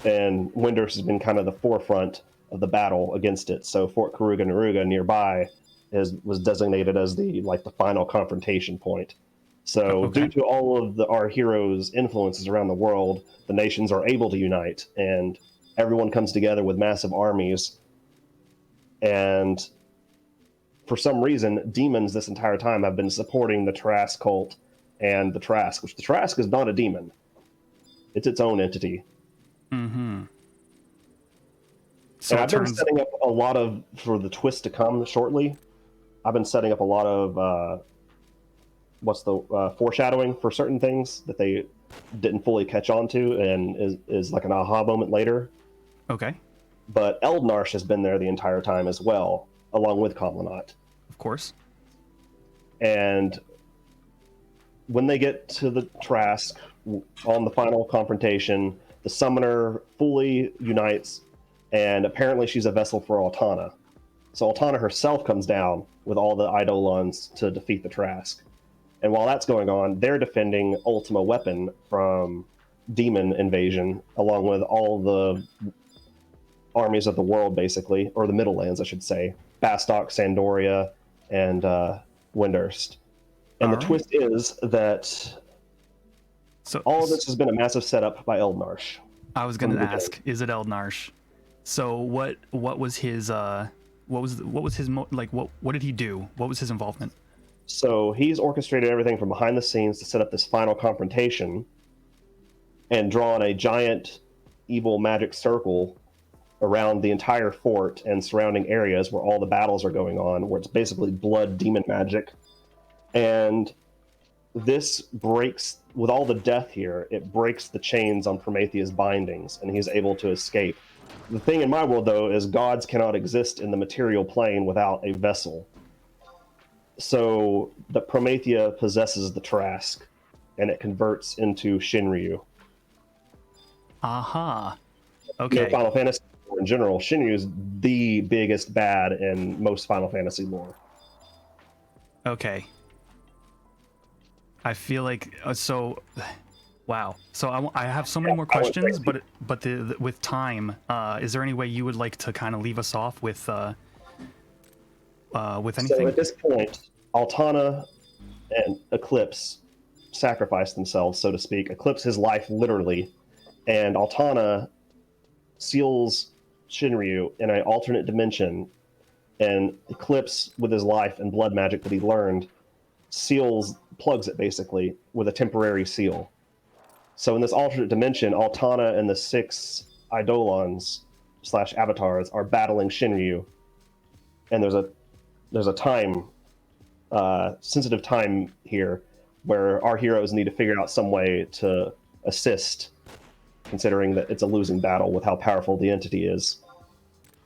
[SPEAKER 2] and Windurst has been kind of the forefront of the battle against it. So Fort Karuga Naruga nearby was designated as the final confrontation point. So due to all of our heroes' influences around the world, the nations are able to unite, and everyone comes together with massive armies. And for some reason, demons this entire time have been supporting the Tarrasque cult and the Tarrasque, which the Tarrasque is not a demon. It's its own entity.
[SPEAKER 1] Mm-hmm. So
[SPEAKER 2] and I've been setting up a lot for the twist to come shortly. I've been setting up a lot of what's the foreshadowing for certain things that they didn't fully catch on to, and is like an aha moment later.
[SPEAKER 1] Okay.
[SPEAKER 2] But Eldnarsh has been there the entire time as well, along with Kamlanot.
[SPEAKER 1] Of course.
[SPEAKER 2] And when they get to the Trask on the final confrontation, the summoner fully unites, and apparently she's a vessel for Altana. So Altana herself comes down with all the Eidolons to defeat the Trask. And while that's going on, they're defending Ultima Weapon from demon invasion, along with all the armies of the world, basically, or the Middle Lands, I should say. Bastok, Sandoria, and Windurst. And the twist is that all of this has been a massive setup by Eldnarsh.
[SPEAKER 1] I was going to ask, is it Eldnarsh? So what was his what did he do? What was his involvement?
[SPEAKER 2] So he's orchestrated everything from behind the scenes to set up this final confrontation and drawn a giant evil magic circle around the entire fort and surrounding areas where all the battles are going on, where it's basically blood demon magic. And this breaks, with all the death here, it breaks the chains on Prometheus' bindings, and he's able to escape. The thing in my world, though, is gods cannot exist in the material plane without a vessel. So the Promethea possesses the Trask, and it converts into Shinryu.
[SPEAKER 1] Aha. Okay.
[SPEAKER 2] You know, Final Fantasy in general, Shinryu is the biggest bad in most Final Fantasy lore.
[SPEAKER 1] Okay. I feel like wow. So I have so many more questions, but with time, is there any way you would like to kind of leave us off with anything?
[SPEAKER 2] So at this point, Altana and Eclipse sacrifice themselves, so to speak. Eclipse his life literally, and Altana seals Shinryu in an alternate dimension, and Eclipse, with his life and blood magic that he learned, plugs it basically with a temporary seal. So in this alternate dimension, Altana and the 6 Eidolons / avatars are battling Shinryu, and there's a time sensitive time here where our heroes need to figure out some way to assist, considering that it's a losing battle with how powerful the entity is.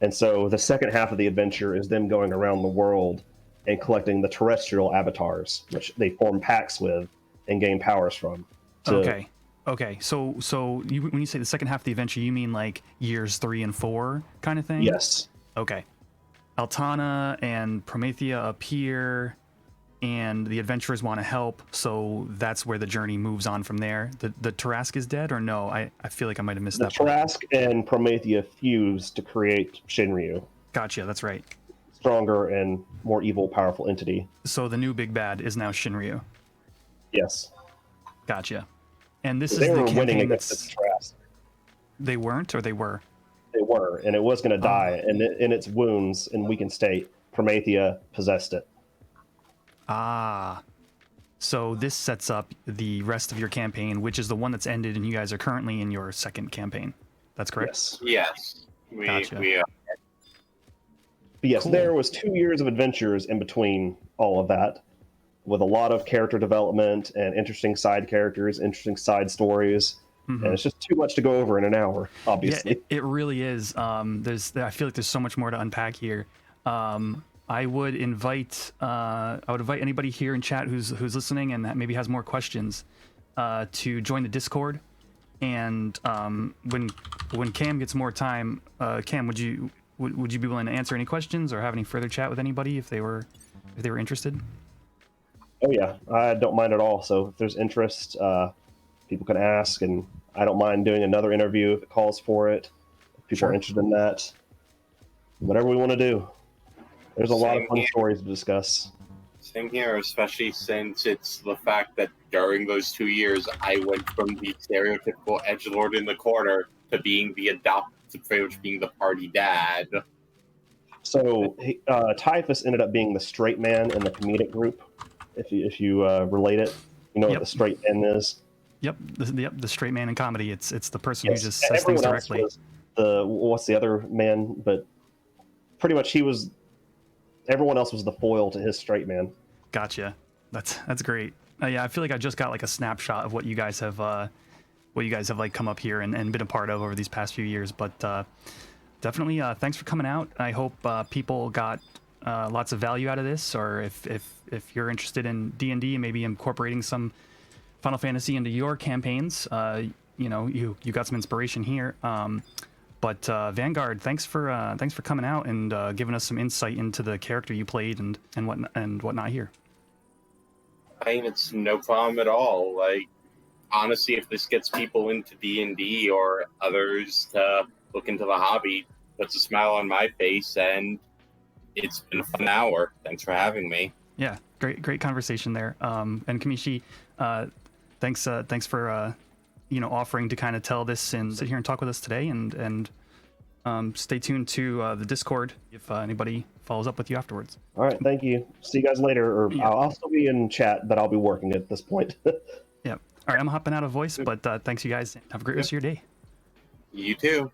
[SPEAKER 2] And so the second half of the adventure is them going around the world and collecting the terrestrial avatars, which they form packs with and gain powers from.
[SPEAKER 1] Okay. So when you say the second half of the adventure, you mean like years 3 and 4 kind of thing?
[SPEAKER 2] Yes.
[SPEAKER 1] Okay. Altana and Promethea appear, and the adventurers want to help, so that's where the journey moves on from there. The Trask is dead, or no? I feel like I might have missed that part.
[SPEAKER 2] The Trask and Promethea fuse to create Shinryu.
[SPEAKER 1] Gotcha, that's right.
[SPEAKER 2] Stronger and more evil, powerful entity.
[SPEAKER 1] So the new big bad is now Shinryu.
[SPEAKER 2] Yes.
[SPEAKER 1] Gotcha. And this
[SPEAKER 2] they
[SPEAKER 1] is
[SPEAKER 2] were
[SPEAKER 1] the
[SPEAKER 2] winning
[SPEAKER 1] campaign
[SPEAKER 2] against the Trask.
[SPEAKER 1] They weren't, or they were?
[SPEAKER 2] They were, and it was going to die. And in its wounds and weakened state, Promethea possessed it.
[SPEAKER 1] Ah. So this sets up the rest of your campaign, which is the one that's ended, and you guys are currently in your second campaign. That's correct?
[SPEAKER 3] Yes.
[SPEAKER 1] Gotcha.
[SPEAKER 3] We are.
[SPEAKER 2] But yes,
[SPEAKER 1] Cool.
[SPEAKER 2] There was 2 years of adventures in between all of that, with a lot of character development and interesting side characters, interesting side stories.
[SPEAKER 1] Mm-hmm.
[SPEAKER 2] And it's just too much to go over in an hour, obviously.
[SPEAKER 1] Yeah, it really is. I feel like there's so much more to unpack here. I would invite anybody here in chat who's listening and that maybe has more questions to join the Discord. And when Cam gets more time, Cam, would you be willing to answer any questions or have any further chat with anybody if they were interested?
[SPEAKER 2] Oh yeah, I don't mind at all. So if there's interest, people can ask, and I don't mind doing another interview if it calls for it. If people are interested in that, whatever we want to do. There's a lot of fun stories to discuss.
[SPEAKER 3] Same here, especially since it's the fact that during those 2 years, I went from the stereotypical edgelord in the corner to being the adopted, pretty much being the party dad.
[SPEAKER 2] So Typhus ended up being the straight man in the comedic group. If you relate it, you know what the straight man is.
[SPEAKER 1] Yep, the straight man in comedy. It's the person who just says things directly.
[SPEAKER 2] What's the other man? But pretty much everyone else was the foil to his straight man.
[SPEAKER 1] Gotcha. That's great. Yeah, I feel like I just got like a snapshot of what you guys have like come up here and been a part of over these past few years. But definitely, thanks for coming out. I hope people got lots of value out of this, or if you're interested in D&D and maybe incorporating some Final Fantasy into your campaigns, you know, you got some inspiration here. But Vanguard, thanks for coming out and giving us some insight into the character you played and whatnot here.
[SPEAKER 3] I mean, it's no problem at all. Like, honestly, if this gets people into D&D or others to look into the hobby, puts a smile on my face, and it's been a fun hour. Thanks for having me.
[SPEAKER 1] Yeah, great conversation there. And Kamishi, thanks for you know, offering to kind of tell this and sit here and talk with us today, and stay tuned to the Discord if anybody follows up with you afterwards.
[SPEAKER 2] All right, thank you. See you guys later. Or
[SPEAKER 1] Yeah.
[SPEAKER 2] I'll still be in chat, but I'll be working at this point.
[SPEAKER 1] Yeah. All right, I'm hopping out of voice, but thanks you guys. Have a great rest of your day.
[SPEAKER 3] You too.